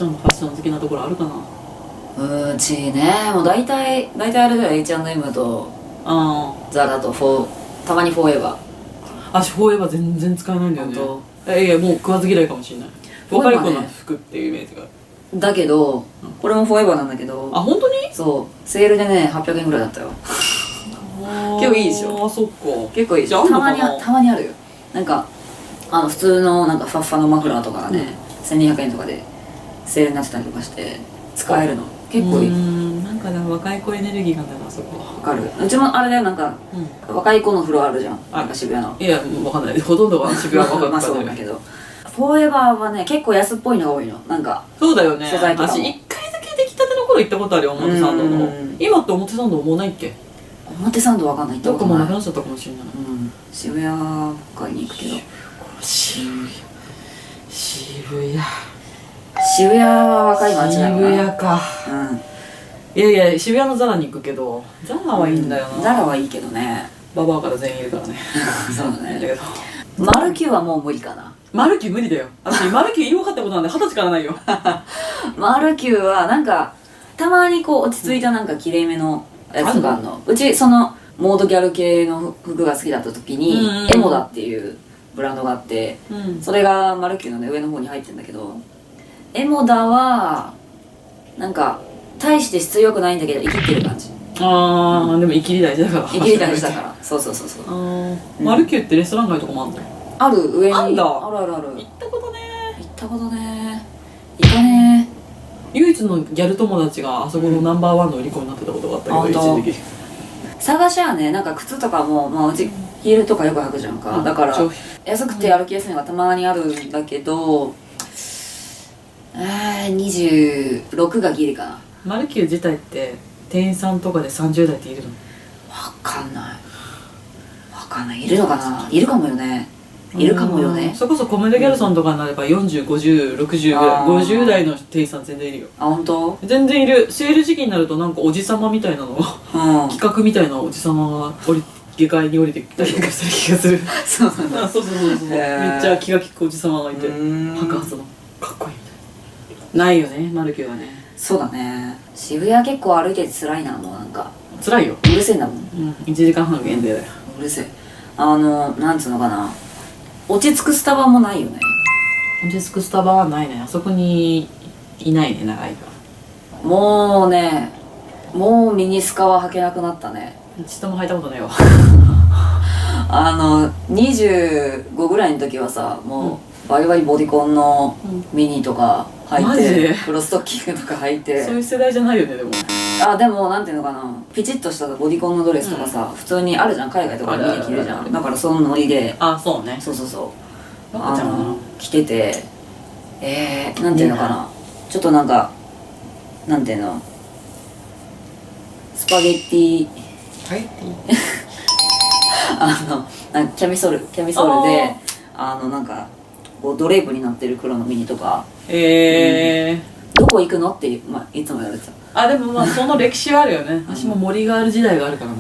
人のファッション好きなところあるかな。うちね、もう大体あれだよ。 H&M とあザラとたまにフォーエバー。あ、フォーエバー全然使えないんだよね。いやもう食わず嫌いかもしれない。若い子の服っていうイメージが。だけど、これもフォーエバーなんだけど、あ、本当に？そうセールでね800円ぐらいだったよ。結構いいでしょ。あ、そっか。結構いいでしょ。たまにあるよ。なんか普通のなんかファッファのマフラーとかがね、1200円とかでセールになってたりとかして使えるの結構いい。なんか若い子エネルギーがあるな、そこ。わかる。うちもあれだよ、なんか、若い子のフロアあるじゃん、なんか渋谷の。いやわかんない、ほとんどは渋谷は分かんない。まあそうだけど、フォーエバーはね結構安っぽいのが多いの。なんかそうだよね。素材とかも私1回だけ出来たての頃行ったことあるよ、表参道の。今って表参道もうないっけ？表参道わかんない。どっかもうなくなっちゃったかもしれない。渋谷買いに行くけど。渋谷は若い街だよな。渋谷か。いやいや、渋谷のザラに行くけど、ザラはいいんだよな。ザラはいいけどね、ババアから全員いるからね。そうだね。だけどマルキューはもう無理かな。マルキュー無理だよ。私マルキュー言い分かったことなんで20歳からないよ。マルキューはなんかたまにこう落ち着いたなんかきれいめのやつがあるの。うちそのモードギャル系の服が好きだった時にエモダっていうブランドがあって、それがマルキューの、ね、上の方に入ってるんだけど、エモダはなんか大して質良くないんだけど生きってる感じ。ああ、でも生きり大事だから。生きり大事だから。そうそうそうそう。マルキューってレストラン街とかもあるの？ある、上にあんだ。あるあるある。行ったことね。行ったことね。行かねえ。唯一のギャル友達があそこのナンバーワンの売り子になってたことがあったけど、一時期探しはね、なんか靴とかも、まあうちヒールとかよく履くじゃんか。だから安くて歩きやすいのがたまにあるんだけど、26がギリかな。マルキュー自体って店員さんとかで30代っているの？わかんない。いるのかな。いるかもよね。いるかもよね。それこそコメデギャルソンとかになれば40、50、60ぐらい、50代の店員さん全然いるよ。あ、本当？全然いる。セール時期になるとなんかおじさまみたいなの企画みたいなおじさまが下界に降りてきたりとかしてる気がする。そうなんだ。そうめっちゃ気が利くおじさまがいて白髪のかっこいいみたいな。ないよね、マルキューはね。そうだね。渋谷結構歩いてて辛いな。もうなんか辛いよ。うるせえんだもん。1時間半限定だよ。うるせえ。なんつうのかな、落ち着くスタバもないよね。落ち着くスタバはないね。あそこにいないね、長いから。もうミニスカは履けなくなったね。一度も履いたことないわ。25ぐらいの時はさ、もうバリバリボディコンのミニとか履いて、クロストッキングとか履いて。そういう世代じゃないよね、でも。でもなんていうのかな、ピチッとしたボディコンのドレスとかさ、普通にあるじゃん、海外とかでみんな着るじゃん。だからそのノリで、そうね。そう着てて、なんていうのかな、ちょっとなんか、なんていうの、スパゲッティなんかキャミソールでなんかこうドレープになってる黒のミニとか、どこ行くのっていつも言われてた。でもまあその歴史はあるよね。私も森ガール時代があるからな。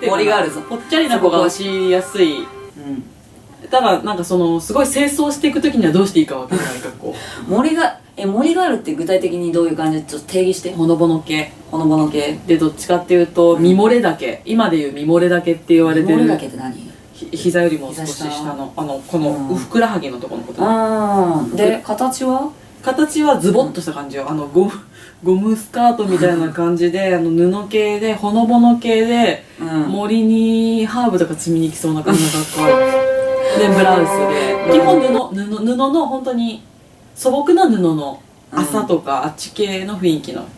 森があるぞ。ぽっちゃりな子が押しやすい。ただなんかすごい清掃していく時にはどうしていいかわからない格好。森があるって具体的にどういう感じでちょっと定義して。ほのぼの系で、どっちかっていうとミモレ岳、今でいうミモレ岳って言われてる。ミモレ岳って何？膝よりも少し下のこのふくらはぎのところのことで、形はズボッとした感じよ。ゴムスカートみたいな感じで布系でほのぼの系で、森にハーブとか摘みに行きそうな感じの格好で、ブラウスで基本布の本当に素朴な布の麻とかあっち系の雰囲気のや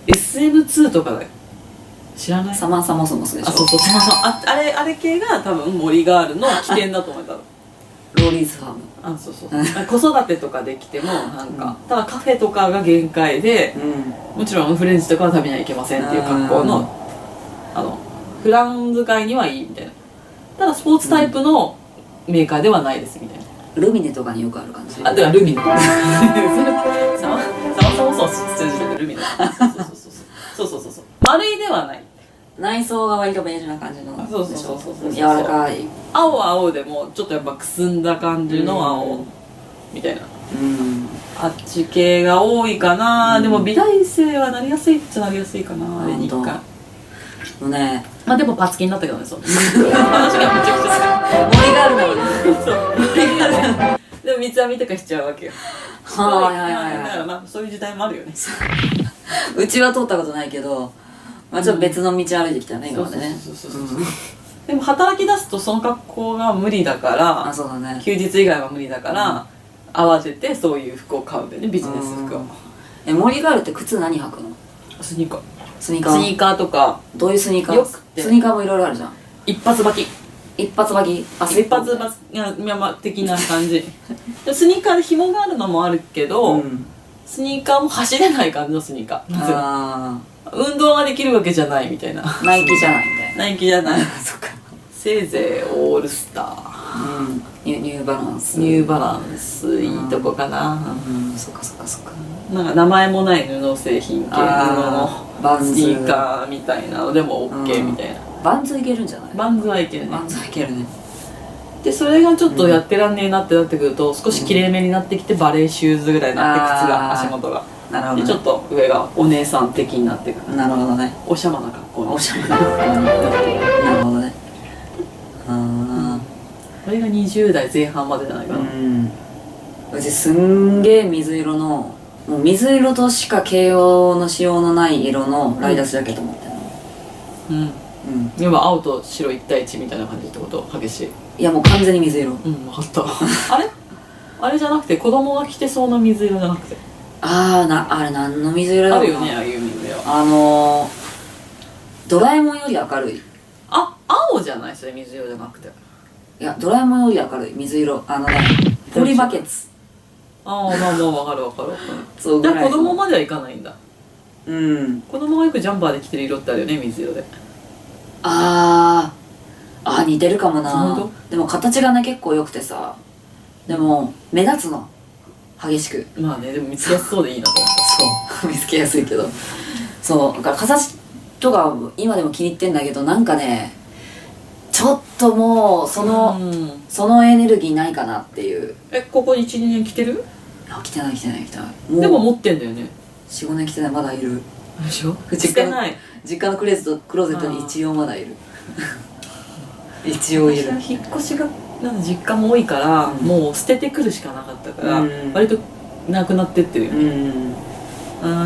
つ。SM2 とかだよ。知らない？サマンサモスモスでしょ。そうあれ系が多分森ガールの起点だと思ったの。ローリーズファーム。子育てとかできてもなんか、ただカフェとかが限界で、もちろんフレンチとかは食べにはいけませんっていう格好の普段使いにはいいみたいな。ただスポーツタイプのメーカーではないですみたいな。ルミネとかによくある感じ。だからルミネ。サマソース通じてルミネ。そう。丸いではない。内装が割とベージュな感じのそうそうそうそう柔らかい。青は青でもちょっとやっぱくすんだ感じの青みたいな、あっち系が多いかな、でも美大生はなりやすいっちゃなりやすいかな、あれに一回もうね、まあでもパツキになったけどね、そう話がめちゃくちゃ森があるのにそう森があるでも三つ編みとかしちゃうわけよ。はいはいはいだからはまあそういう時代もあるよね。い。うちは通ったことないけど、まあちょっと別の道歩いてきたね、今までね。そうそうそうそう、でも働き出すとその格好が無理だからあ、そうだね。休日以外は無理だから、慌ててそういう服を買うんだよね、ビジネス服を。森ガールって靴何履くの？スニーカースニーカー。スニーカーとかどういうスニーカー？よくてスニーカーもいろいろあるじゃん。一発履き、一発履き。あ、一発履き山的な感じでスニーカーで紐があるのもあるけど、スニーカーも走れない感じのスニーカー、あ運動ができるわけじゃないみたいな。ナイキじゃないみたいな。ナイキじゃないそっか。せいぜいオールスター、ニューバランス。ニューバランスいいとこかな、そっかそっかそっか。なんか名前もない布製品系のバンズスニーカーみたいなのでも OK みたいな、バンズいけるんじゃない？バンズはいけるね。バンズいけるね。でそれがちょっとやってらんねえなってなってくると、少しきれいめになってきてバレーシューズぐらいになって靴が足元が、なるほどね。でちょっと上がお姉さん的になってくる、なるほどね。おしゃまな格好におしゃれな格好になってなるほどね。これが20代前半までじゃないかな。うちすんげえ水色の、もう水色としか形容のしようのない色のライダースジャケット持ってるの。今青と白1対1みたいな感じってこと？激しい。いやもう完全に水色。分かったあれじゃなくて子供が着てそうな水色じゃなくて、あれ何の水色だろうな。あるよね、ああいう水色は。ドラえもんより明るい。青じゃない？それ水色じゃなくて。いや、ドラえもんより明るい水色。ポリバケツ。まあ分かる分かる分かる。そうじゃあ子供まではいかないんだ。子供がよくジャンパーで着てる色ってあるよね、水色で。似てるかもな。本でも形がね結構良くてさ、でも目立つの激しく。まあね、でも見つけやすそうでいいなと思っそう見つけやすいけど、そうだから形とか今でも気に入ってんだけど、なんかねちょっともうそのエネルギーないかなっていう。ここ 1,2 年着てる？着てないもうでも持ってんだよね。 4,5 年着てない。まだいる。でしょ？実家のクローゼットに一応まだいる一応いる。引っ越しが実家も多いから、もう捨ててくるしかなかったから、割となくなってってるよね。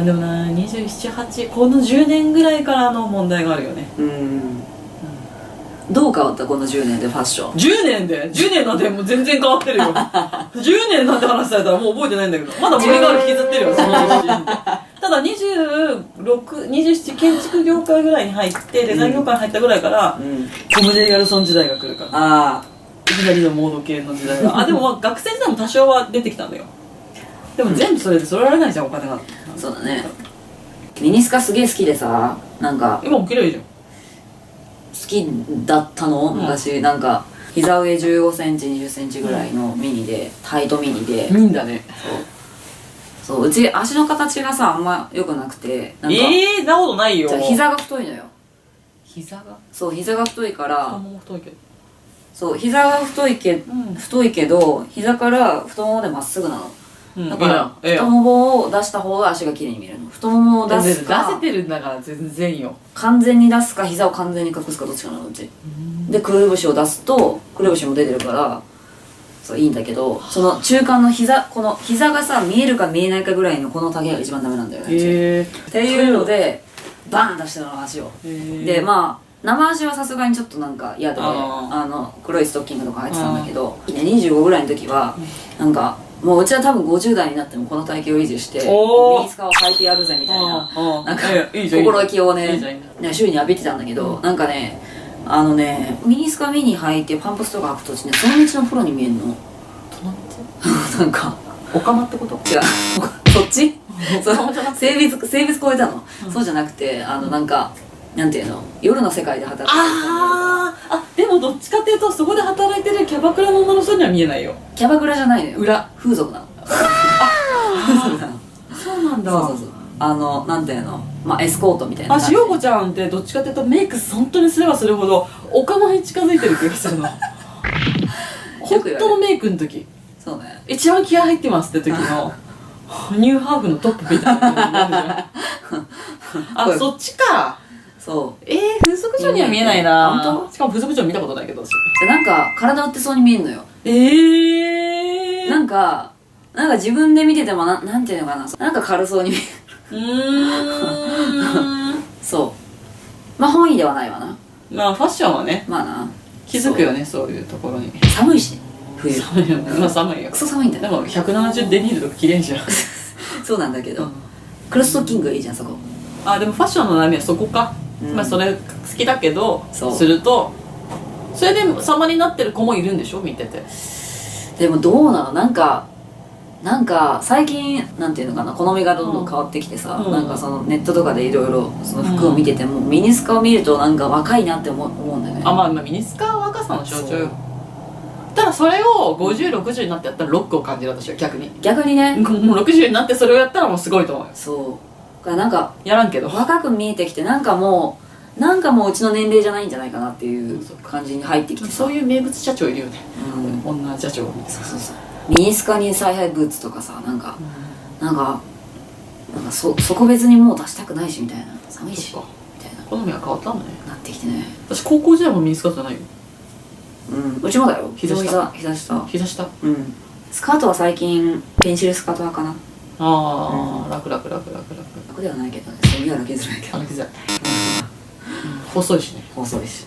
でもな、27、8この10年ぐらいからの問題があるよね。どう変わったこの10年でファッション。10年なんてもう全然変わってるよ10年なんて話されたらもう覚えてないんだけど、まだ森が引きずってるよその時点で。ただ26、27建築業界ぐらいに入ってデザイン業界に入ったぐらいから、コムデ・ギャルソン時代が来るから、いきなりのモード系の時代がでもまあ学生時代も多少は出てきたんだよ。でも全部それで揃えられないじゃん、お金が。そうだね。ミニスカすげえ好きでさ、なんか今も綺麗じゃん。好きだったの昔、なんか膝上15センチ20センチぐらいのミニで、タイトミニで。ミニだね。そううち足の形がさあんま良くなくて、なんかなことないよ。じゃあ膝が太いのよ。膝が膝が太いから、太もも太いけど。そう膝が太いけど膝から太ももでまっすぐなの。だから太ももを出した方が足が綺麗に見えるの。太ももを出すか、出せてるんだから全然よ。完全に出すか膝を完全に隠すかどっちかなのうち。でくるぶしを出すとくるぶしも出てるからそういいんだけど、その中間のこの膝がさ見えるか見えないかぐらいのこの丈が一番ダメなんだよね。っていうのでバーン出してたの足を。でまあ生足はさすがにちょっとなんか嫌で黒いストッキングとか入ってたんだけど、25ぐらいの時はなんかもううちは多分50代になってもこの体型を維持してミニスカを履いてやるぜみたいななんか心意気をね周囲に浴びてたんだけど、なんかねミニスカミニ履いてパンプスとか履くとその道の風呂に見えんの。なんかおかまってこと？違うそっち性別超えたの、そうじゃなくてなんかなんていうの、夜の世界で働いてる。でもどっちかっていうとそこで働いてるキャバクラの女の人には見えないよ。キャバクラじゃないのよ、裏風俗なの。そうなんだ。そうなんていうの、まあエスコートみたいなあ、感じ。しようこちゃんってどっちかっていうとメイク本当にすればするほどおかまに近づいてる気がするの本当のメイクの時そうね。一番気合入ってますって時のニューハーフのトップみたいな感じになるじゃんあ、そっちか。そう。風俗嬢には見えないな。本当？しかも風俗嬢見たことないけど私。でなんか体売ってそうに見えんのよ。なんか自分で見ててもなんていうのかな、なんか軽そうに見える。そうまあ本意ではないわな。まあファッションはね、まあな、気づくよね、そういうところに。寒いしね、冬寒いよね。まあ寒いよ。クソ寒いんだよ。でも170デニールとか着れんじゃんそうなんだけど、クロストッキングがいいじゃんそこ。あ、でもファッションの悩みはそこか。まあそれ好きだけどするとそれで様になってる子もいるんでしょ、見てて。でもどうなの、なんか最近なんていうのかな、好みがどんどん変わってきてさ、なんかそのネットとかでいろいろその服を見てても、ミニスカを見るとなんか若いなって思うんだよね。あ、まあミニスカは若さの象徴よ。ただそれを50、60になってやったらロックを感じる、私は逆にね、もう60になってそれをやったらもうすごいと思うよ。そうだからなんかやらんけど若く見えてきて、なんかもううちの年齢じゃないんじゃないかなっていう感じに入ってきてさ、そういう名物社長いるよね、女社長。そうミニスカに采配ブーツとかさ、なんかそこ別にもう出したくないしみたいな、寒いしみたいな好みが変わったんだね。なってきてね。私高校時代もミニスカートじゃないよ。うちもだよ。膝下膝下。スカートは最近ペンシルスカート派かな。楽楽ではないけどね、それは歩きづらいけど。歩きづらい。細いしね。細いし。